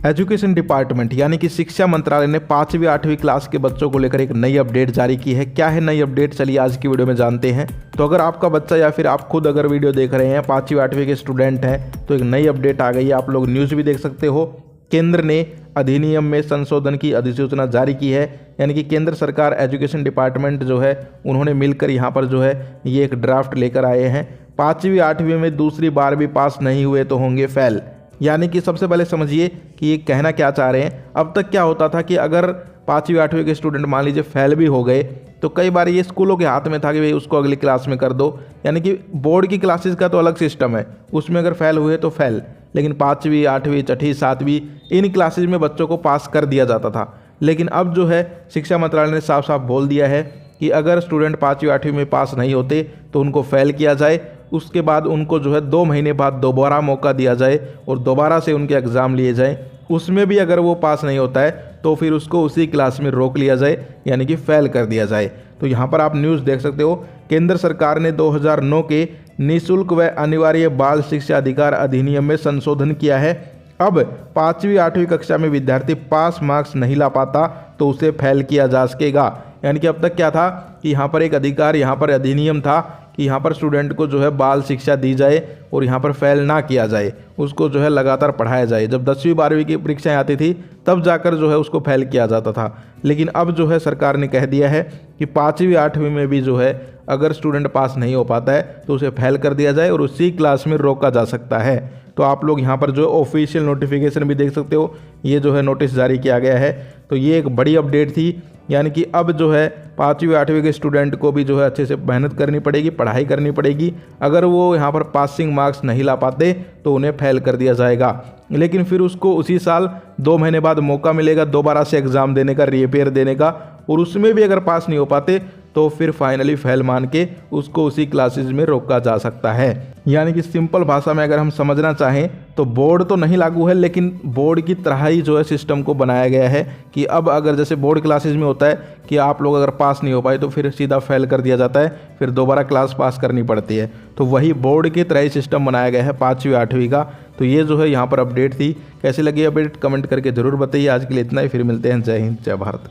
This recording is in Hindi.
एजुकेशन डिपार्टमेंट यानी कि शिक्षा मंत्रालय ने 5वीं 8वीं क्लास के बच्चों को लेकर एक नई अपडेट जारी की है। क्या है नई अपडेट, चलिए आज की वीडियो में जानते हैं। तो अगर आपका बच्चा या फिर आप खुद अगर वीडियो देख रहे हैं 5वीं 8वीं के स्टूडेंट हैं तो एक नई अपडेट आ गई है। आप लोग न्यूज़ भी देख सकते हो। केंद्र ने अधिनियम में संशोधन की अधिसूचना जारी की है, यानी कि केंद्र सरकार एजुकेशन डिपार्टमेंट जो है उन्होंने मिलकर यहाँ पर जो है ये एक ड्राफ्ट लेकर आए हैं। 5वीं 8वीं में दूसरी बार भी पास नहीं हुए तो होंगे फेल। यानी कि सबसे पहले समझिए कि ये कहना क्या चाह रहे हैं। अब तक क्या होता था कि अगर 5वीं 8वीं के स्टूडेंट मान लीजिए फेल भी हो गए तो कई बार ये स्कूलों के हाथ में था कि भाई उसको अगली क्लास में कर दो। यानी कि बोर्ड की क्लासेस का तो अलग सिस्टम है, उसमें अगर फेल हुए तो फेल, लेकिन 5वीं 8वीं 6वीं 7वीं इन क्लासेज में बच्चों को पास कर दिया जाता था। लेकिन अब जो है शिक्षा मंत्रालय ने साफ साफ बोल दिया है कि अगर स्टूडेंट 5वीं 8वीं में पास नहीं होते तो उनको फेल किया जाए। उसके बाद उनको जो है 2 महीने बाद दोबारा मौका दिया जाए और दोबारा से उनके एग्ज़ाम लिए जाए। उसमें भी अगर वो पास नहीं होता है तो फिर उसको उसी क्लास में रोक लिया जाए, यानी कि फेल कर दिया जाए। तो यहाँ पर आप न्यूज़ देख सकते हो। केंद्र सरकार ने 2009 के निःशुल्क व अनिवार्य बाल शिक्षा अधिकार अधिनियम में संशोधन किया है। अब 5वीं 8वीं कक्षा में विद्यार्थी पास मार्क्स नहीं ला पाता तो उसे फेल किया जा सकेगा। यानी कि अब तक क्या था कि यहाँ पर एक अधिकार, यहाँ पर अधिनियम था कि यहाँ पर स्टूडेंट को जो है बाल शिक्षा दी जाए और यहाँ पर फेल ना किया जाए, उसको जो है लगातार पढ़ाया जाए। जब 10वीं 12वीं की परीक्षाएं आती थी तब जाकर जो है उसको फेल किया जाता था। लेकिन अब जो है सरकार ने कह दिया है कि 5वीं 8वीं में भी जो है अगर स्टूडेंट पास नहीं हो पाता है तो उसे फेल कर दिया जाए और उसी क्लास में रोका जा सकता है। तो आप लोग यहाँ पर जो ऑफिशियल नोटिफिकेशन भी देख सकते हो, ये जो है नोटिस जारी किया गया है। तो ये एक बड़ी अपडेट थी, यानी कि अब जो है 5वीं 8वीं के स्टूडेंट को भी जो है अच्छे से मेहनत करनी पड़ेगी, पढ़ाई करनी पड़ेगी। अगर वो यहाँ पर पासिंग मार्क्स नहीं ला पाते तो उन्हें फेल कर दिया जाएगा। लेकिन फिर उसको उसी साल 2 महीने बाद मौका मिलेगा दोबारा से एग्ज़ाम देने का, रीअपेयर देने का, और उसमें भी अगर पास नहीं हो पाते तो फिर फाइनली फेल मान के उसको उसी क्लासेज में रोका जा सकता है। यानी कि सिंपल भाषा में अगर हम समझना चाहें तो बोर्ड तो नहीं लागू है, लेकिन बोर्ड की तरह ही जो है सिस्टम को बनाया गया है कि अब अगर जैसे बोर्ड क्लासेज में होता है कि आप लोग अगर पास नहीं हो पाए तो फिर सीधा फेल कर दिया जाता है, फिर दोबारा क्लास पास करनी पड़ती है। तो वही बोर्ड की तरह ही सिस्टम बनाया गया है 5वीं 8वीं का। तो ये जो है यहाँ पर अपडेट थी। कैसी लगी अपडेट कमेंट करके ज़रूर बताइए। आज के लिए इतना ही, फिर मिलते हैं। जय हिंद, जय भारत।